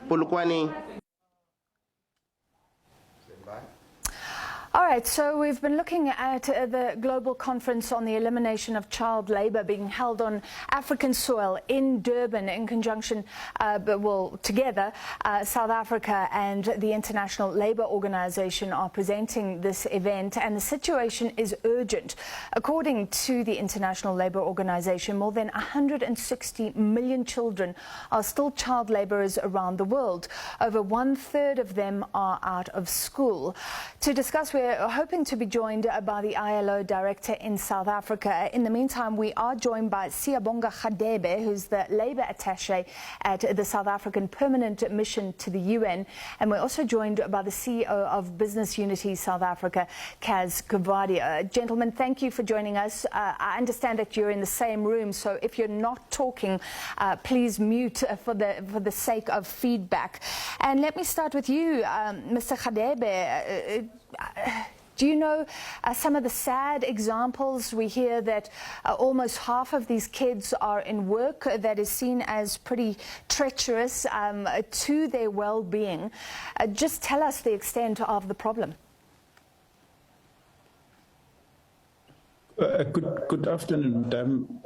Polokwane. All right, so we've been looking at the global conference on the elimination of child labour being held on African soil in Durban in conjunction, together, South Africa and the International Labour Organization are presenting this event, and the situation is urgent. According to the International Labour Organization, more than 160 million children are still child labourers around the world. Over 1/3 of them are out of school. To discuss, we're hoping to be joined by the ILO director in South Africa. In the meantime, we are joined by Siyabonga Radebe, who's the labour attaché at the South African Permanent Mission to the UN. And we're also joined by the CEO of Business Unity South Africa, Cas Coovadia. Gentlemen, thank you for joining us. I understand that you're in the same room, so if you're not talking, please mute for the sake of feedback. And let me start with you, Mr. Radebe. Do you know some of the sad examples? We hear that almost half of these kids are in work that is seen as pretty treacherous to their well-being. Just tell us the extent of the problem. Good afternoon.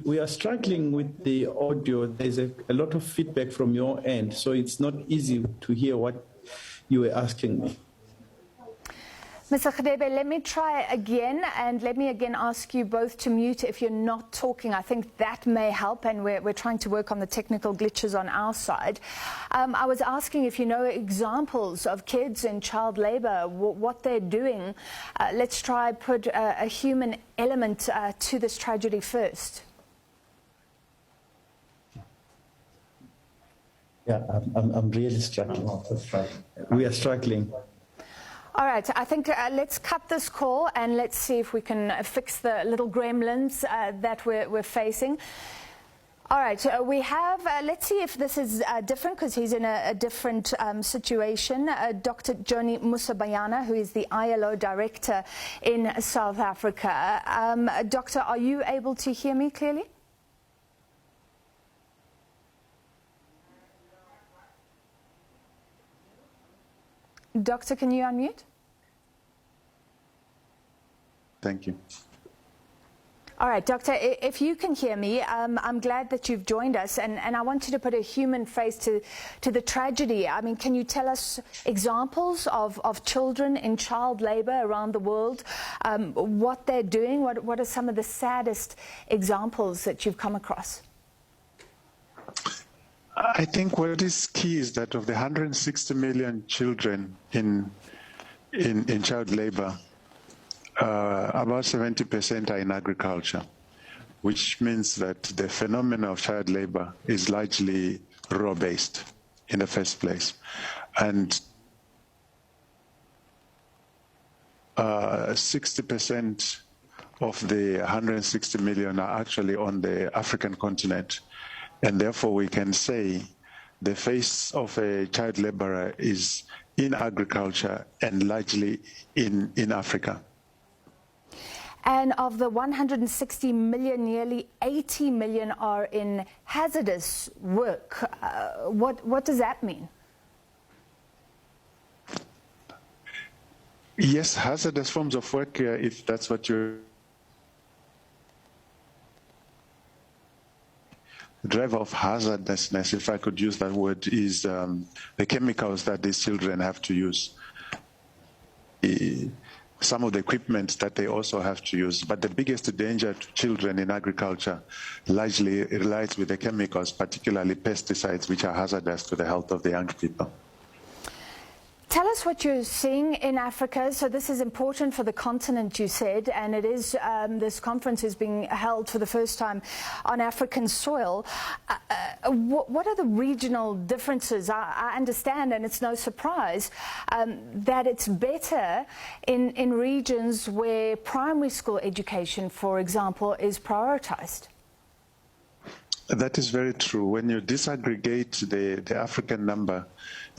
We are struggling with the audio. There's a lot of feedback from your end, so it's not easy to hear what you were asking me. Mr. Radebe, let me try again, and let me again ask you both to mute if you're not talking. I think that may help, and we're trying to work on the technical glitches on our side. I was asking if you know examples of kids in child labour, what they're doing. Let's try put a human element to this tragedy first. Yeah, I'm really struggling. We are struggling. All right, I think let's cut this call and let's see if we can fix the little gremlins that we're facing. All right, we have, let's see if this is different, because he's in a different situation. Dr. Joni Musabayana, who is the ILO director in South Africa. Doctor, are you able to hear me clearly? Doctor, can you unmute? Thank you. All right, Doctor, if you can hear me, I'm glad that you've joined us, and I want you to put a human face to the tragedy. I mean, can you tell us examples of children in child labour around the world, what they're doing? What are some of the saddest examples that you've come across? I think what is key is that of the 160 million children in child labor, about 70% are in agriculture, which means that the phenomenon of child labor is largely raw-based in the first place. And 60% of the 160 million are actually on the African continent. And therefore, we can say the face of a child laborer is in agriculture and largely in Africa. And of the 160 million, nearly 80 million are in hazardous work. What does that mean? Yes, hazardous forms of work, if that's what you're... driver of hazardousness, if I could use that word, is the chemicals that these children have to use. Some of the equipment that they also have to use. But the biggest danger to children in agriculture largely relies with the chemicals, particularly pesticides, which are hazardous to the health of the young people. Tell us what you're seeing in Africa. So this is important for the continent, you said, and it is, this conference is being held for the first time on African soil. What are the regional differences? I understand, and it's no surprise, that it's better in regions where primary school education, for example, is prioritized. That is very true. When you disaggregate the African number,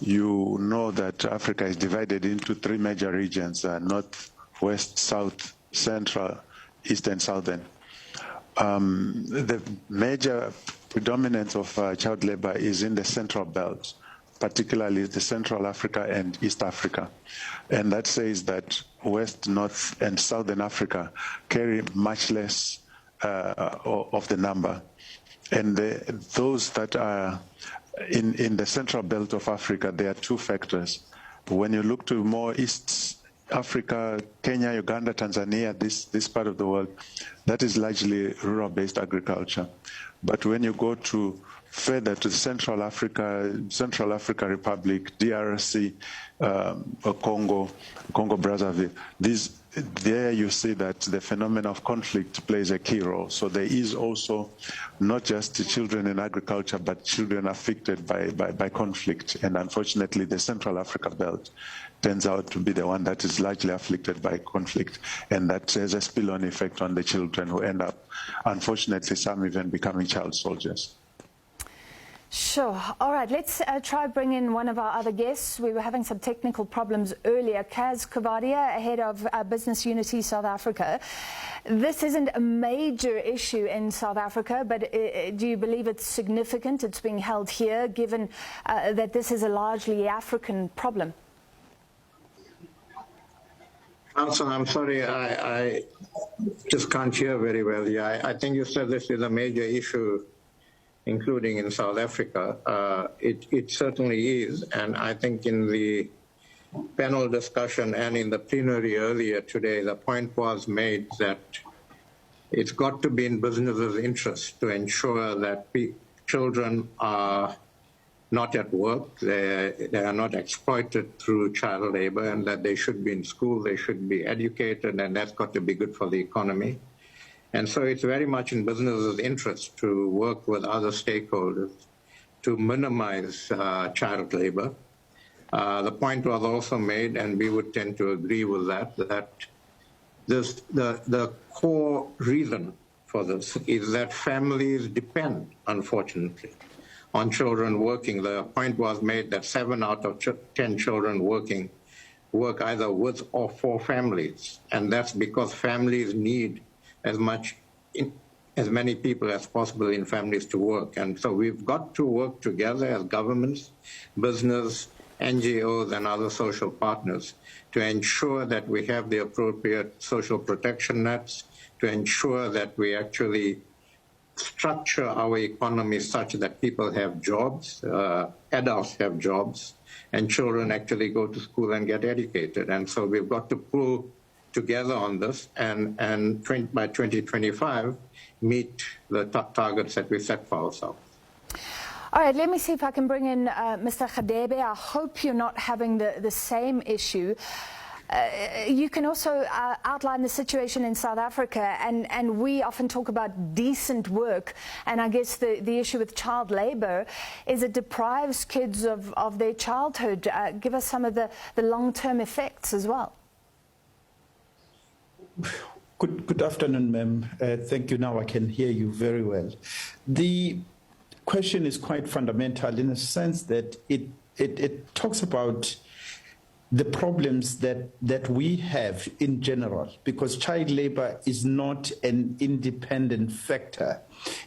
you know that Africa is divided into three major regions, north, west, south, central, east, and southern. The major predominance of child labor is in the central belt, particularly the Central Africa and East Africa. And that says that West, North, and Southern Africa carry much less of the number. And those that are in the central belt of Africa, there are two factors. When you look to more East Africa, Kenya, Uganda, Tanzania, this part of the world, that is largely rural-based agriculture. But when you go to further to Central Africa Republic, DRC, Congo Brazzaville, there you see that the phenomenon of conflict plays a key role. So there is also not just the children in agriculture, but children affected by conflict. And unfortunately, the Central Africa belt turns out to be the one that is largely afflicted by conflict. And that has a spill-on effect on the children who end up, unfortunately, some even becoming child soldiers. Sure. All right, let's try bring in one of our other guests. We were having some technical problems earlier. Cas Coovadia, head of Business Unity South Africa. This isn't a major issue in South Africa, but do you believe it's significant? It's being held here, given that this is a largely African problem. Also, I'm sorry, I just can't hear very well. Yeah, I think you said this is a major issue, including in South Africa. It certainly is, and I think in the panel discussion and in the plenary earlier today, the point was made that it's got to be in businesses' interest to ensure that children are not at work, they are not exploited through child labor, and that they should be in school, they should be educated, and that's got to be good for the economy. And so it's very much in businesses' interest to work with other stakeholders to minimize child labor. The point was also made, and we would tend to agree with that the core reason for this is that families depend, unfortunately, on children working. The point was made that 7 out of 10 children work either with or for families. And that's because families need as many people as possible in families to work. And so we've got to work together as governments, business, NGOs, and other social partners to ensure that we have the appropriate social protection nets, to ensure that we actually structure our economy such that people have jobs, adults have jobs, and children actually go to school and get educated. And so we've got to pull together on this and by 2025 meet the targets that we set for ourselves. All right, let me see if I can bring in Mr. Radebe. I hope you're not having the same issue. You can also outline the situation in South Africa, and we often talk about decent work, and I guess the issue with child labour is it deprives kids of their childhood. Give us some of the long-term effects as well. Good afternoon, ma'am. Thank you. Now I can hear you very well. The question is quite fundamental in a sense that it talks about the problems that we have in general, because child labor is not an independent factor.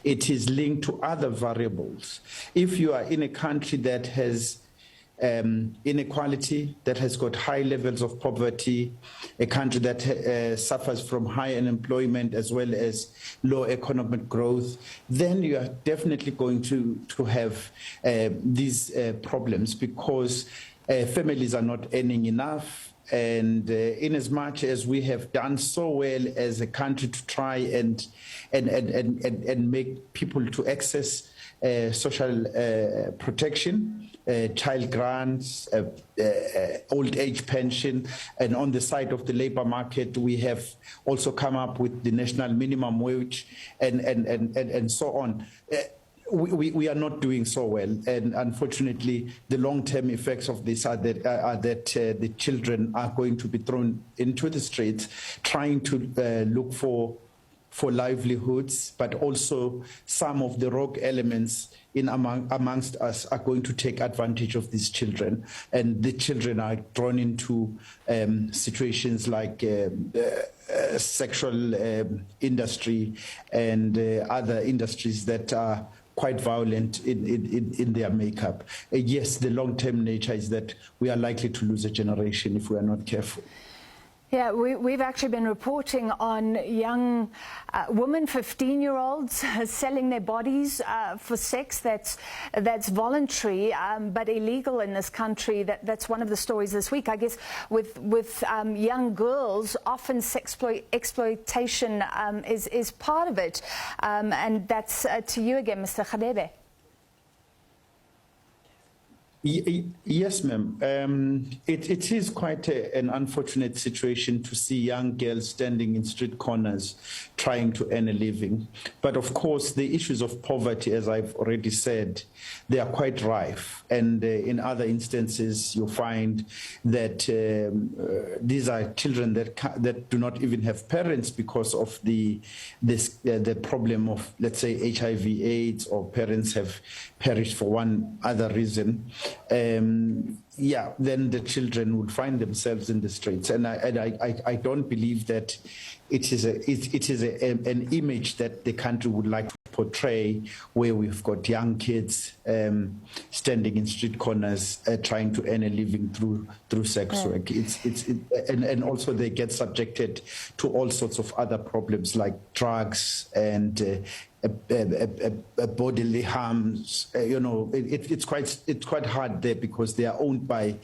It is linked to other variables. If you are in a country that has inequality, that has got high levels of poverty, a country that suffers from high unemployment as well as low economic growth, then you are definitely going to have these problems, because families are not earning enough. And in as much as we have done so well as a country to try and make people to access social protection, child grants, old age pension, and on the side of the labor market, we have also come up with the national minimum wage and so on. We are not doing so well, and unfortunately, the long-term effects of this are that the children are going to be thrown into the streets, trying to look for livelihoods, but also some of the rogue elements amongst us are going to take advantage of these children, and the children are drawn into situations like sexual industry and other industries that are quite violent in their makeup. Yes, the long-term nature is that we are likely to lose a generation if we are not careful. Yeah, we've actually been reporting on young women, 15-year-olds, selling their bodies for sex. That's voluntary, but illegal in this country. That's one of the stories this week. I guess with young girls, often sex exploitation is part of it. And that's to you again, Mr. Radebe. Yes, ma'am. It is quite an unfortunate situation to see young girls standing in street corners trying to earn a living. But of course, the issues of poverty, as I've already said, they are quite rife. And in other instances, you find that these are children that do not even have parents because of the problem of, let's say, HIV/AIDS, or parents have perished for one other reason. Then the children would find themselves in the streets, and I don't believe that it is an image that the country would like to portray, where we've got young kids standing in street corners trying to earn a living through sex work. And also they get subjected to all sorts of other problems like drugs and bodily harms. It's quite hard there because they are owned by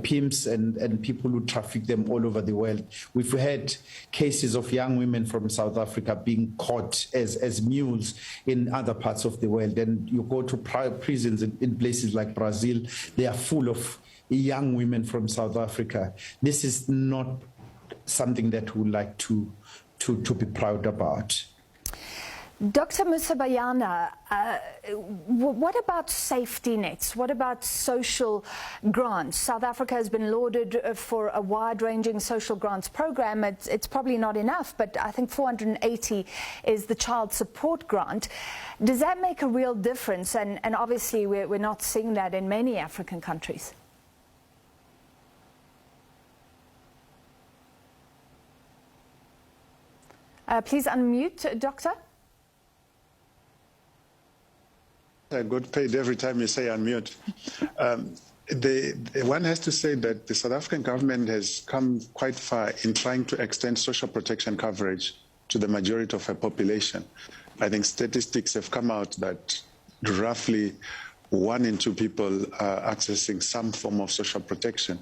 pimps and people who traffic them all over the world. We've had cases of young women from South Africa being caught as mules in other parts of the world. And you go to prisons in places like Brazil, they are full of young women from South Africa. This is not something that we would like to be proud about. Dr. Musabayana, what about safety nets? What about social grants? South Africa has been lauded for a wide-ranging social grants program. It's probably not enough, but I think 480 is the child support grant. Does that make a real difference? And obviously we're not seeing that in many African countries. Please unmute, Doctor. I got paid every time you say unmute. One has to say that the South African government has come quite far in trying to extend social protection coverage to the majority of her population. I think statistics have come out that roughly 1 in 2 people are accessing some form of social protection.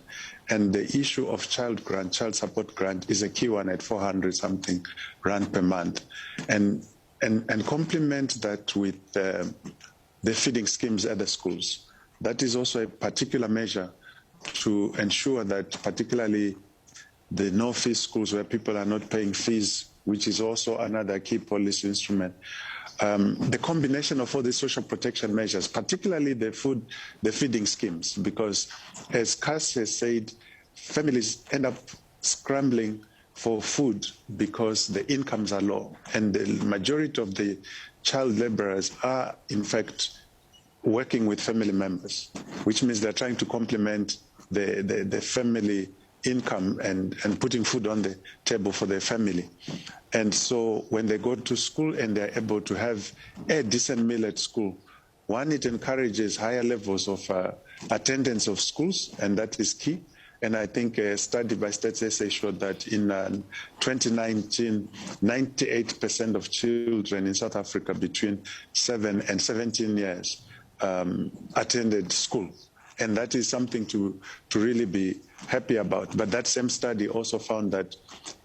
And the issue of child support grant is a key one at 400-something rand per month. And complement that with the feeding schemes at the schools. That is also a particular measure to ensure that particularly the no-fee schools where people are not paying fees, which is also another key policy instrument. The combination of all these social protection measures, particularly the feeding schemes, because as Cas has said, families end up scrambling for food because the incomes are low. And the majority of the child laborers are, in fact, working with family members, which means they're trying to complement the family income and putting food on the table for their family. And so when they go to school and they're able to have a decent meal at school, one, it encourages higher levels of attendance of schools, and that is key. And I think a study by Stats SA showed that in 2019, 98% of children in South Africa between 7 and 17 years attended school. And that is something to really be happy about. But that same study also found that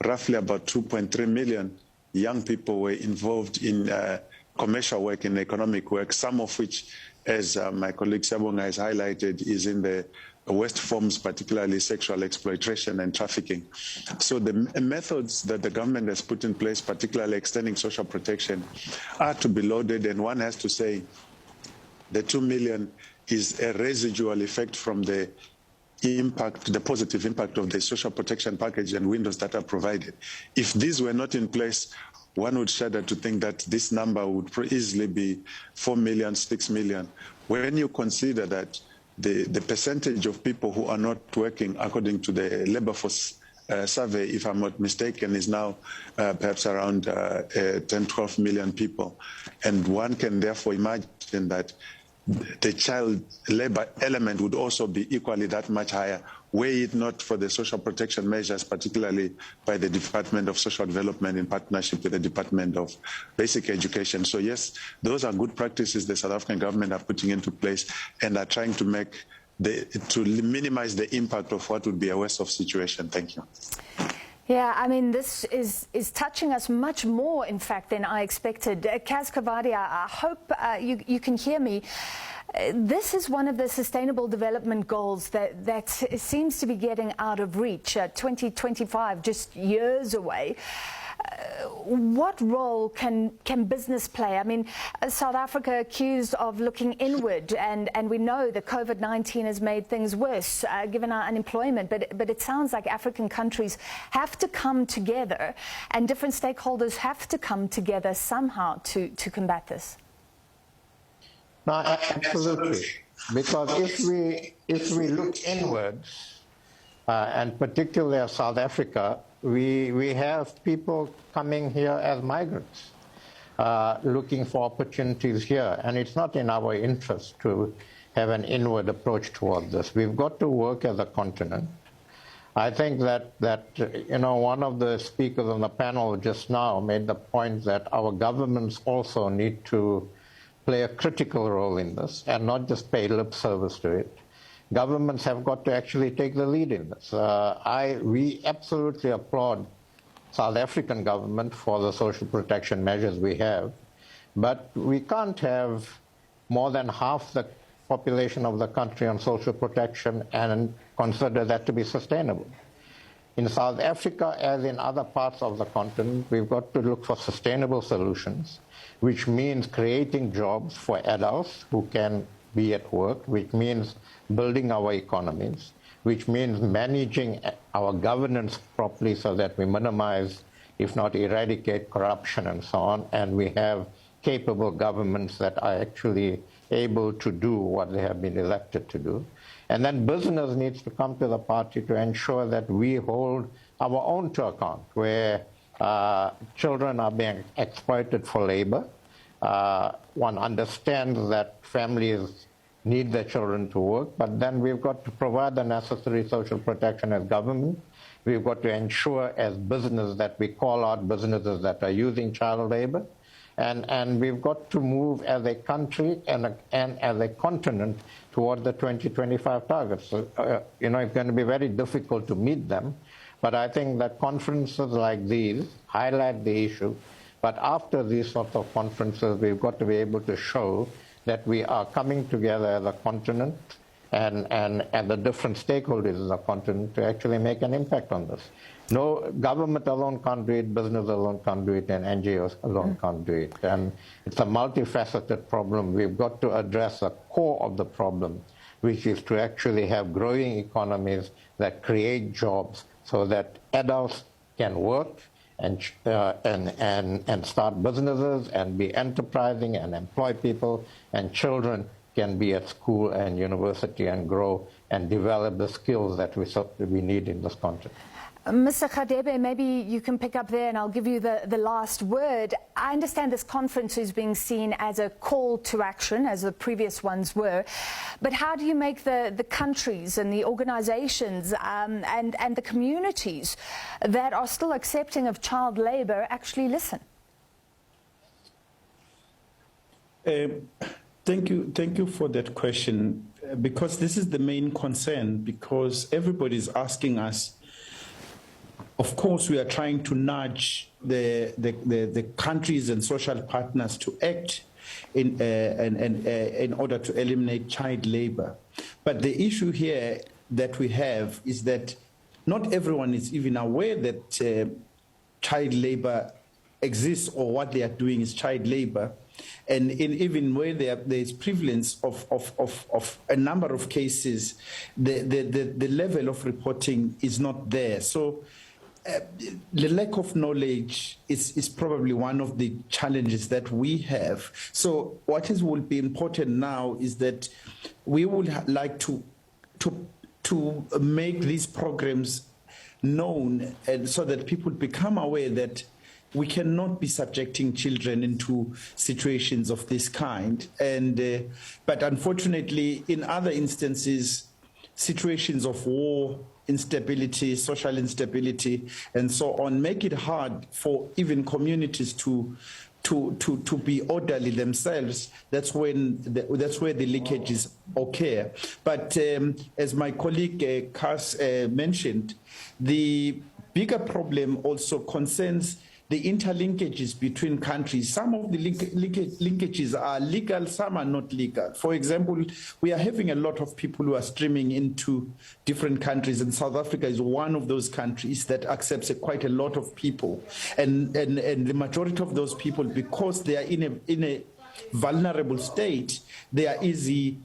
roughly about 2.3 million young people were involved in commercial work and economic work, some of which, as my colleague Siyabonga has highlighted, is in the worst forms, particularly sexual exploitation and trafficking. So the methods that the government has put in place, particularly extending social protection, are to be lauded. And one has to say the 2 million is a residual effect from the impact, the positive impact of the social protection package and windows that are provided. If these were not in place, one would shudder to think that this number would easily be 4 million, 6 million. When you consider that the percentage of people who are not working according to the labor force survey, if I'm not mistaken, is now perhaps around 10, 12 million people. And one can therefore imagine that the child labor element would also be equally that much higher, were it not for the social protection measures, particularly by the Department of Social Development in partnership with the Department of Basic Education. So yes, those are good practices the South African government are putting into place and are trying to make to minimize the impact of what would be a worse-off situation. Thank you. Yeah, I mean, this is touching us much more, in fact, than I expected. Cas Coovadia, I hope you can hear me. This is one of the Sustainable Development Goals that seems to be getting out of reach. 2025, just years away. What role can business play? I mean, South Africa accused of looking inward, and we know that COVID-19 has made things worse, given our unemployment, but it sounds like African countries have to come together, and different stakeholders have to come together somehow to combat this. No, absolutely. Because if we look inwards, and particularly South Africa, we have people coming here as migrants, looking for opportunities here, and it's not in our interest to have an inward approach toward this. We've got to work as a continent. I think that one of the speakers on the panel just now made the point that our governments also need to play a critical role in this and not just pay lip service to it. Governments have got to actually take the lead in this. We absolutely applaud South African government for the social protection measures we have, but we can't have more than half the population of the country on social protection and consider that to be sustainable. In South Africa, as in other parts of the continent, we've got to look for sustainable solutions, which means creating jobs for adults who can be at work, which means building our economies, which means managing our governance properly so that we minimize, if not eradicate, corruption and so on, and we have capable governments that are actually able to do what they have been elected to do. And then business needs to come to the party to ensure that we hold our own to account, where children are being exploited for labor. One understands that families need their children to work, but then we've got to provide the necessary social protection as government. We've got to ensure as business that we call out businesses that are using child labor. And we've got to move as a country and as a continent toward the 2025 targets. So, it's going to be very difficult to meet them, but I think that conferences like these highlight the issue. But after these sorts of conferences, we've got to be able to show that we are coming together as a continent and the different stakeholders in the continent to actually make an impact on this. No, government alone can't do it, business alone can't do it, and NGOs alone can't do it. And it's a multifaceted problem. We've got to address the core of the problem, which is to actually have growing economies that create jobs so that adults can work and start businesses and be enterprising and employ people, and children can be at school and university and grow and develop the skills that we need in this country. Mr. Radebe, maybe you can pick up there and I'll give you the last word. I understand this conference is being seen as a call to action, as the previous ones were. But how do you make the countries and the organizations and the communities that are still accepting of child labor actually listen? Thank you for that question, because this is the main concern, because everybody's asking us. Of course, we are trying to nudge the countries and social partners to act in order to eliminate child labor. But the issue here that we have is that not everyone is even aware that child labor exists, or what they are doing is child labor. And even where there is prevalence of a number of cases, the level of reporting is not there. So the lack of knowledge is probably one of the challenges that we have. So what will be important now is that we would like to make these programs known, and so that people become aware that we cannot be subjecting children into situations of this kind. And but unfortunately, in other instances, situations of war, instability, social instability, and so on, make it hard for even communities to be orderly themselves. That's when that's where the leakages occur. But as my colleague Cas mentioned, the bigger problem also concerns the interlinkages between countries. Some of the linkages are legal, some are not legal. For example, we are having a lot of people who are streaming into different countries, and South Africa is one of those countries that accepts quite a lot of people. And the majority of those people, because they are in a vulnerable state, they are easily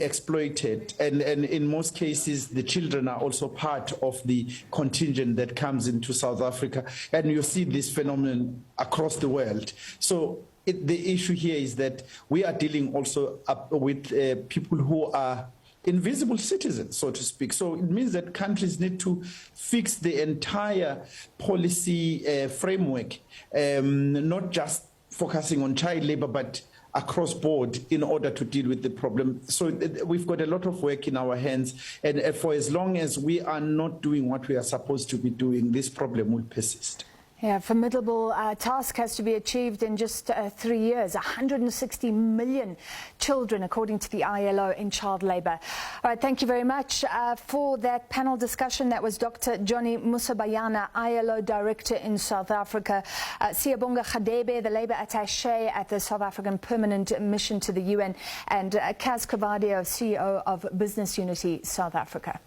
exploited, and in most cases the children are also part of the contingent that comes into South Africa, and you see this phenomenon across the world. So the issue here is that we are dealing also with people who are invisible citizens, so to speak. So it means that countries need to fix the entire policy framework, not just focusing on child labor, but across board, in order to deal with the problem. So we've got a lot of work in our hands, and for as long as we are not doing what we are supposed to be doing, this problem will persist. Yeah, formidable task has to be achieved in just 3 years. 160 million children, according to the ILO, in child labour. All right, thank you very much for that panel discussion. That was Dr. Joni Musabayana, ILO Director in South Africa, Siyabonga Radebe, the Labour Attaché at the South African Permanent Mission to the UN, and Cas Coovadia, CEO of Business Unity South Africa.